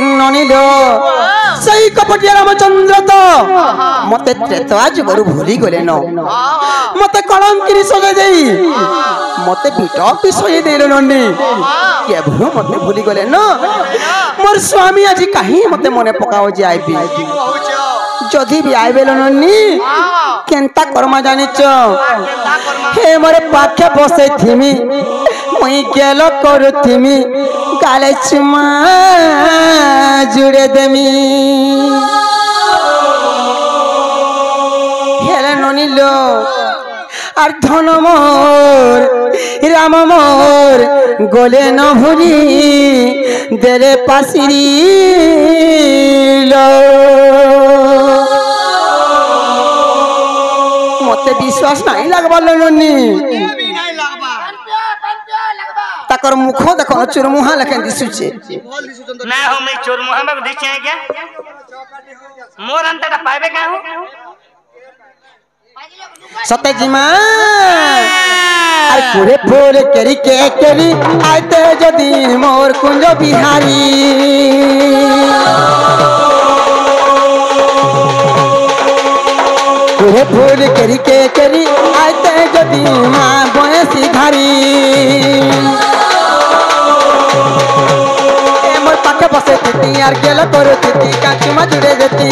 ननिलो सही कपटिया रामचंद्र तो मते त्रेता जुगरु भूली गले न मते कलंकिनी सजे देई मते बिटा पिसय देलो नन्नी केभु मते भूली गले न मोर स्वामी आज काहे मते मने पकाओ जे आइबी जदी भी आइबेलो नन्नी केनता कर्मा जानिच हे मोरे पाखे बसे थिमी मुई गेलो करूथिमी गाले चुमा जुड़े देमी हेले ननिलो আর ধন মোর রাম মোর গলে ন ভুলি দেরে পাশিরি মতে বিশ্বাস নাই লাগবার ননি তাকর মুখ দেখো চুরমুহা লেখেন দিছুছে না हम चुरमुहा में दिखे क्या मोर अंतटा पाइबे का हूं सत्य जीमा पूरे पूरे करी के करी आते जदी मोर कुंज बिहारी पूरे पूरे करी के करी आते जदी मां बयसी धारी ए मोर पाके बसे थी यार गेलो करो थी काचुमा जुड़े देती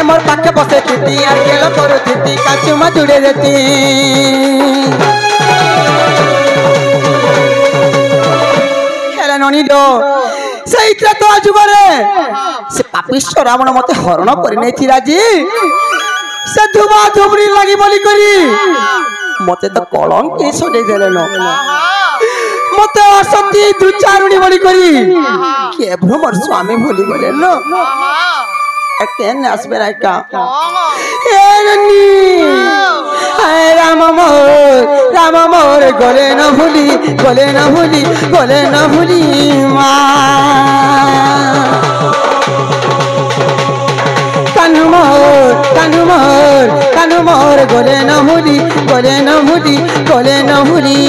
मोर पाखे बसे थी यार गेलो करू थी काचुमा जुड़े देती हेले ननिलो सेइत्रा तो आजुगरे से पापिष्ट रावण मते हरण करि नै थी राजी से धुबा धुबरी लागि बोली करी मते तो कलंक के सजे देले न मते असती दुचारुणी बोली करी के भ्रमर स्वामी भूली गले न केन आसबे राइका ए नन्नी राम मोर गले न भूली गले न भूली गले न भूली मां कानू मोर गले न भूली गले न भूली गले न भूली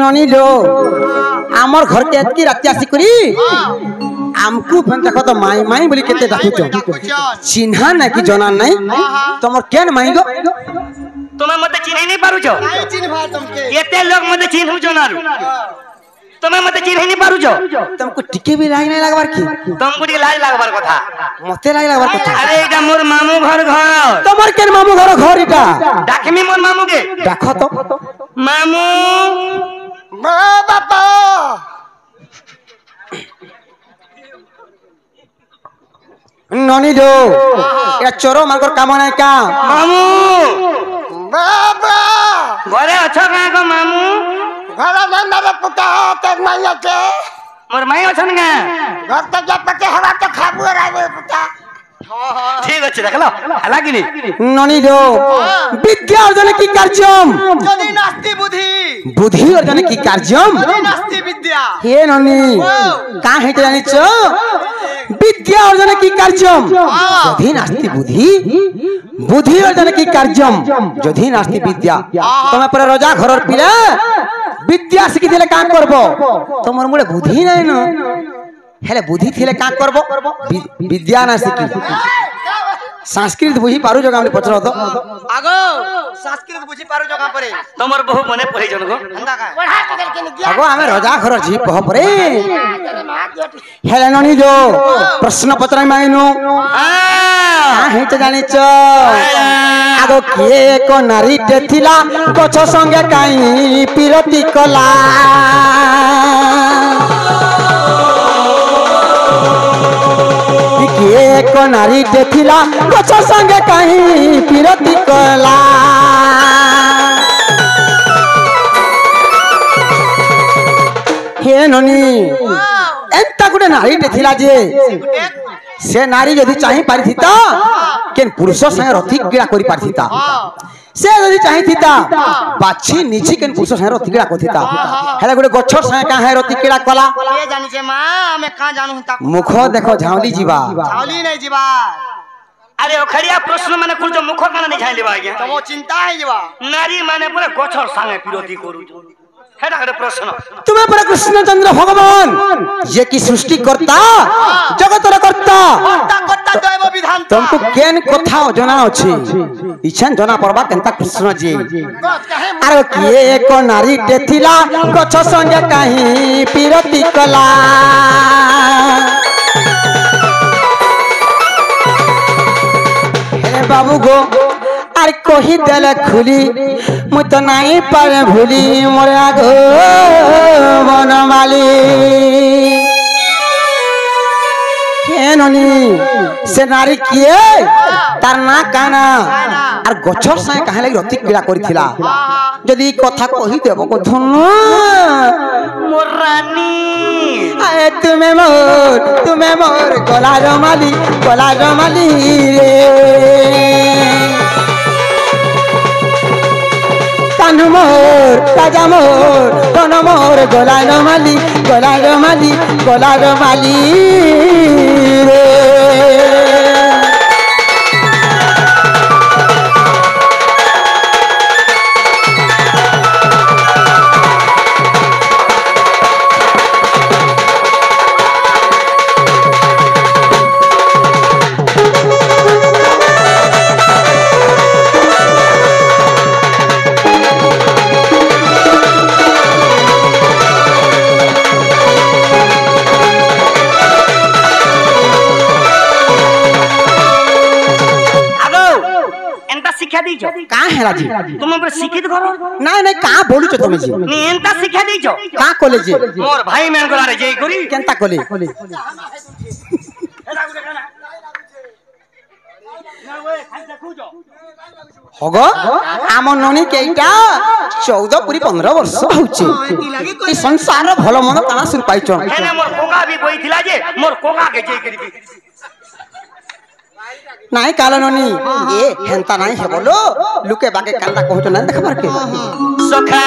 ननिलो आमर घर के एतकी राति आसी करी आमकु फन देखो तो माई माई बोली केते डाकुचो चिन्हा ना कि जना नहीं तमर केन माई गो तुम्हें मते चिन्ह नहीं पारुचो नहीं चिन्हवा तुमके एते लोग मते चिन्हु जनारु तुम्हें मते चिन्ह नहीं पारुचो तुमको टिके भी लाग नहीं लागबार की तुमको टिके लाज लागबार कथा मते लाग लागबार कथा अरे एटा मोर मामू घर तमर केन मामू घर इटा डाकमी मोर मामू के देखो तो मामू बाबा ननिलो या चोरो मानकर काम नहीं का मामू बाबा घरे अच्छा का को मामू घरे में मेरे पुता ते नहीं के मोर माई अछन का घर तक जा पके हवा तो खाबू रे पुता ठीक अछि देखलो हला कि नहीं ननिलो विद्या अर्जन की कार्यम जदी नास्ति बुद्धि बुद्धि अर्जन की कार्यम जदी नास्ति विद्या हे ननी का हेते जानिचो विद्या अर्जन की कार्यम जदी नास्ति बुद्धि बुद्धि अर्जन की कार्यम जदी नास्ति विद्या तमे पर राजा घरर पिला विद्या सिखि देले का करबो तमर मुळे बुद्धि नै न हेले बुद्धि थिले का करबो विद्या ना सिखि संस्कृत बुझी पारु जगह हमने पचरो तो आगो संस्कृत बुझी पारु जगह परे तमर बहु मने पहि जन गो अंदा का पढ़ा के देल के निया आगो हमें राजा घर जी कह परे हेले ननी जो प्रश्न पत्र माइनु हां हे तो जानि छ आगो किए को नारी टे थिला गछ संगे काई पिरती कला किए एक नारी देखिला गछ संगे कहीं पिरती कला हे ननी एंता गुटे नारी देखिला जे से नारी यदि चाहि पारिथिता केन पुरुष संगे रथी क्रीड़ा करि पारिथिता से यदि चाहि थिता बाछि निछि केन पुरुष संगे रथी क्रीड़ा करथिता हेले गुटे गछ संगे का है रथी क्रीड़ा कला ये जानि छे मां हमें का जानू ता मुख देखो झावली जीवा झावली नहीं जीवा अरे ओखरिया प्रश्न माने कुल जो मुख काना नहीं झाइले बा आज्ञा तमो चिंता है जीवा नारी माने पूरा गछर संगे विरोधी करू हेडा करे प्रश्न तुम्हें पर कृष्णचंद्र भगवान ये की सृष्टि करता जगतर करता करता करता दैव विधान तुमको केन कथा जना अछि इछन जना परबा केनता कृष्ण जी अरे किए एक नारी तेथिला गछ संगे काहे पिरती कला हे बाबू गो अरे कही देले खुली मु तो नहीं पारे भूली मोरे आगो बनमाली हे ननी से नारी किए तार ना काना और गछर संगे काहे लागि रति क्रीड़ा करिथिला यदि कथा कही देबो को धन मोर रानी आए तुम्हें मोर गला रमाली रे कानू मोर ताजा मोर तन मोर गला रमाली रे शिक्षा दीजो का है राजी तुम हमरे शिक्षित घर नहीं का बोलू छ तुम जी नी एंता शिक्षा दीजो का कॉलेज मोर भाई मैन गला रे जई करी केनता कॉलेज होगो आम ननी केइटा 14 पूरी 15 वर्ष होचे ई संसार भलो मन काना सुर पाइचो हेने मोर कोका भी बोइथिला जे मोर कोका के जई करी नहीं काला ननी ए हेंता नहीं है बोलो लुके बाके कांदा कहतो ना देखबार के सखा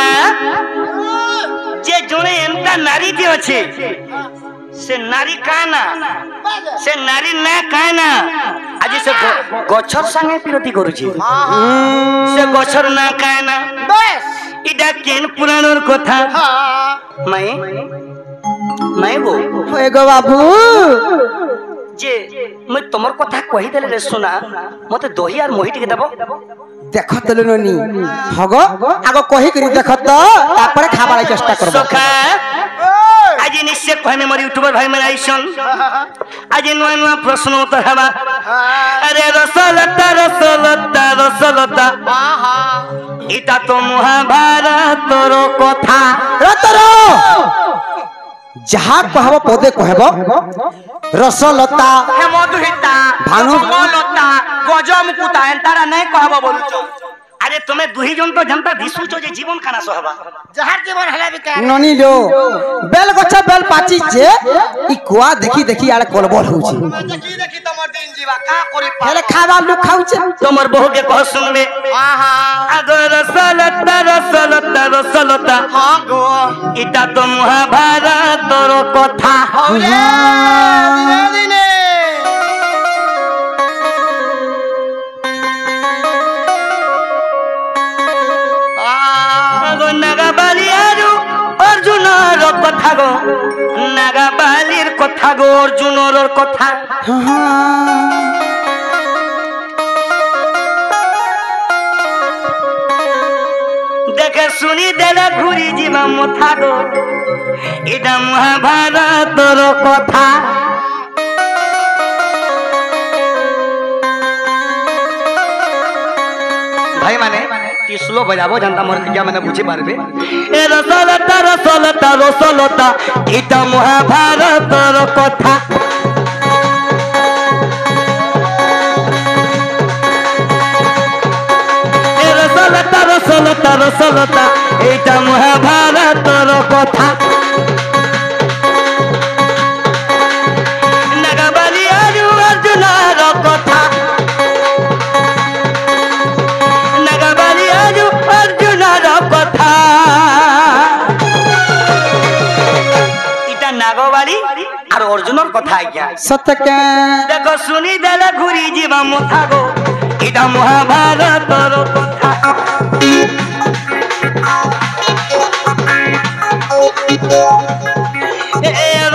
जे जोने एंता नारी जे अछि से नारी काना से नारी ना काना आज से गछर संगे विरोधी करूची से गछर ना काना बस इडा केन पुराणर कथा मैं वो होए गो बाबू जे मैं तमर कथा कहि देले रे सुना मते दही आर मोही टिके देबो देखो तले ननी हगो आगो कहि करी देखो तो तापर खाबार चेष्टा करबो सखा आज निश्चय कहने मोर यूट्यूबर भाई मन आइसन आज नुआ नुआ प्रश्न उत्तर हवा अरे रसलता इटा तो महाभारत रो कथा रतरो जहा कहबो पदे कहबो रसलता हे मधुहिता भानुलता गजमुकुता एंतारा नहीं कहबो बोलुचो अरे तुम्हें दुही जन तो जनता दिसुचो जे जीवन खाना सहबा जहार जीवन हला बिका ननी लो बेल गछा बेल पाची जे ई कुआ देखी देखी आले कलबल होची देखी तमर दिन जीवा का करी हेले खाबा लोग खाउचे तमर बहु के कह सुनबे आहा अगर रसलता हां गो इटा तो महाभारत रो कथा होले दिने कथा गो नागाबालिर कथा गो अर्जुनर कथा देखे सुनी देले घुरी जीवा मथा गो इटा महाभारतर कथा भाई माने स्लो बजाबो जनता मोर क्या मैंने बुझे पारबे ए रसलता इटा महाभारतर कथा রসলতা রসলতা এইটা মহাভারতর কথা নাগাবালি আর অর্জুনের কথা নাগাবালি আর অর্জুনের কথা এটা নাগবালি আর অর্জুনের কথা আজ্ঞা সত্যকে দেখো শুনি দেলে ঘুরি যাবা মুথা গো এটা মহাভারতর কথা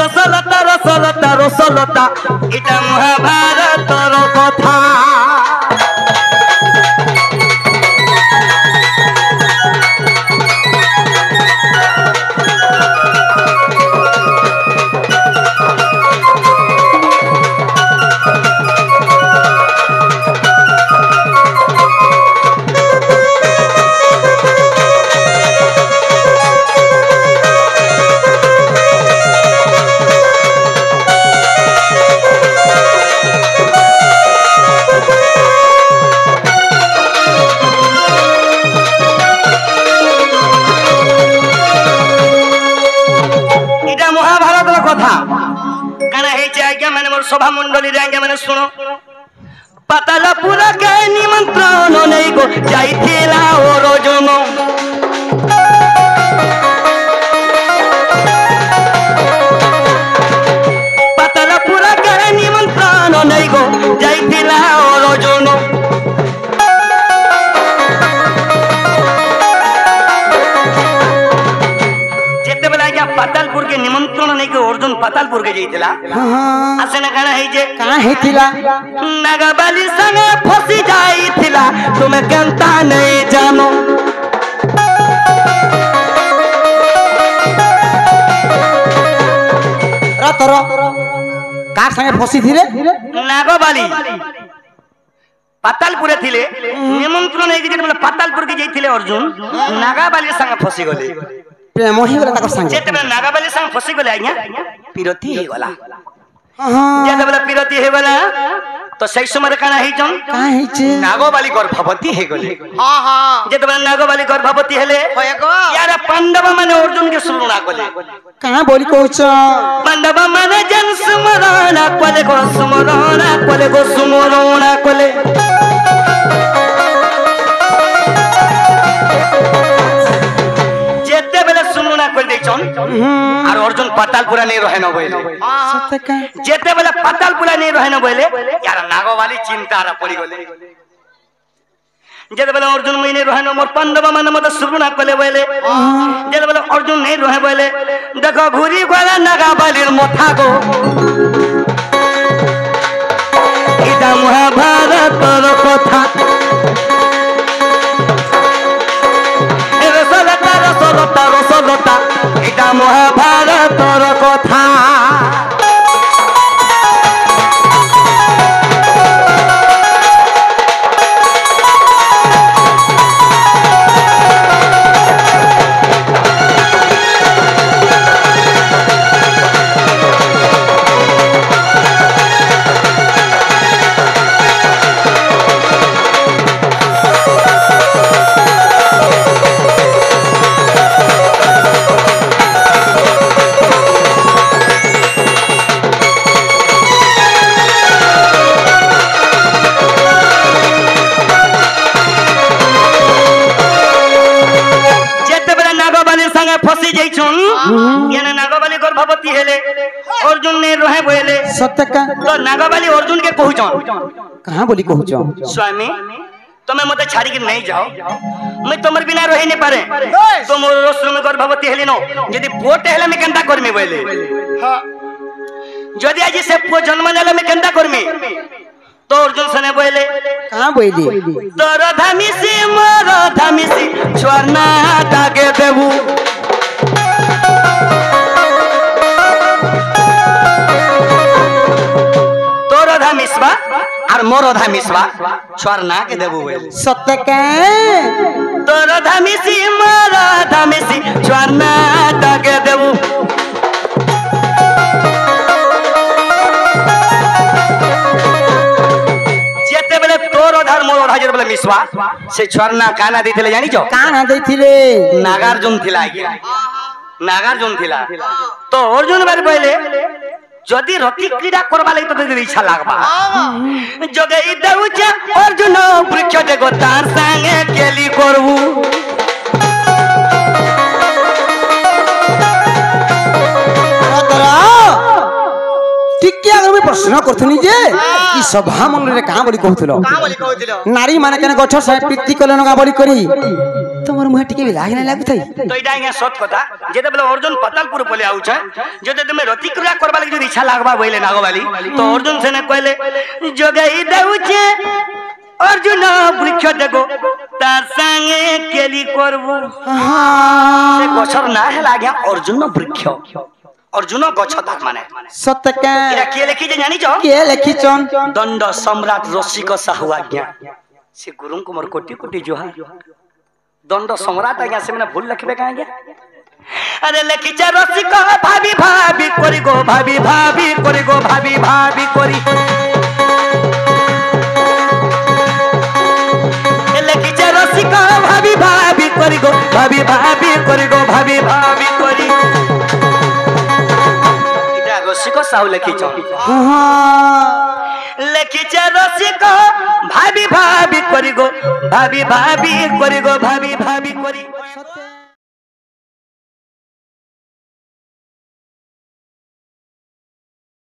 রসলতা রসলতা রসলতা এটা মহাভারতর কথা सभा मंडली आज्ञा मैंने सुनो पातालपुरा के निमंत्रण नहीं गो जाइथिला ओरजन पातालपुरा के निमंत्रण नहीं गो जाइथिला ओरजन पातालपुर के निमंत्रण नहीं के अर्जुन पातालपुर के जाइथिला आसे न कहना है जे कहां हेतिला नागाबाली संगे फसी जाइथिला तुम्हें केनता नहीं जानो रतरो कार संगे फसी थिले नागाबाली पातालपुर थिले निमंत्रण नहीं के बोले पातालपुर के जाइथिले अर्जुन नागाबाली संगे फसी गले प्रेम ही गला ताको संगे जेते नागाबाली संग फसी गले आज्ञा पिरती हे गला हां जेते बोले पिरती हे गला तो सही समय काना हे जन का हेचे नागाबाली गर्भवती हे गले हां हां जेते बोले नागाबाली गर्भवती हेले होयगो यार पांडव माने अर्जुन के सुरुणा गले कहां बोली कहछ पांडव माने जन सुमरणा कोले गो सुमरणा कोले और अर्जुन पातालपुरा नहीं रहे न बोले सत्यका जेते बेले पातालपुरा नहीं रहे न बोले यार नागवाली चिंता रा पड़ी गले जेते बेले अर्जुन मई नहीं रहे न मोर पांडव मन मत सुरुणा कोले बोले जेते बेले अर्जुन नहीं रहे बोले देखो घुरी गला नागवालीर मथा गो इटा महाभारतर कथा रसलता रसलता रसलता এটা মহাভারতর কথা नागवाली गर्भवती हेले अर्जुन ने रहे बोले सत्यका तो नागवाली अर्जुन के कहूछ कहां बोली कहूछ स्वामी तुम्हें मते छाड़ी के नहीं जाओ मैं तुमर बिना रही नहीं पारे तुम रोस्र में गर्भवती हेली नो यदि पोट हेले में केनता करमी बोले हां यदि आज से पो जन्म नेले में केनता करमी तो अर्जुन सने बोले कहां बोली तोर धामिसी मोर धामिसी स्वर्णा दागे देबू मिसवा और मोरधा मिसवा स्वर्णा के देबू सत्य के तोर धामिसी मोरधा मिसी स्वर्णा के देबू जेते बेले तोर धर्म राजर बोले मिसवा से छरना काना देथिले जानि छ काना देथिले नागार्जुन थिला आज्ञा नागार्जुन थिला तो अर्जुन बारे पहले जदि रति क्रीड़ा करबा लागि तो इच्छा लागबा जगै देउछ अर्जुन वृक्ष देखो तार संगे केली करबू टिके अगर मैं प्रश्न करथुनी जे ई सभा मंडल रे कहां बोली कहथुलो नारी माने कने गछ से प्रीति कलन का बोली करी तमर मुहे टिके भी लाग नै लागु थई तो इडा या सत कथा जेते बोले अर्जुन पतालपुर बोले आउ छ जदि तुमे रति क्रीड़ा करबा लागि जदि इच्छा लागबा बोले नागवाली तो अर्जुन सेने कहले जगै देउछ अर्जुन वृक्ष देखो तार संगे केली करबू से गछर ना है लाग्या अर्जुन वृक्ष अर्जुन गछ ताक माने सत्य के एरा के लिखि जे जानि छ के लिखि छन दंड सम्राट रसिक साहू आज्ञा से गुरु कुमार कोटि कोटि जोहार दंड सम्राट आज्ञा से मैंने भूल लिखबे का आज्ञा अरे लिखि छ रसिक भाभी भाभी करी गो भाभी भाभी करी गो भाभी भाभी करी लिखि छ रसिक भाभी भाभी करी गो भाभी भाभी करी गो भाभी भाभी करी रसिक साहू लिखि छ लिखि छ रसिक भाभी भाभी करी गो भाभी भाभी करी गो भाभी भाभी करी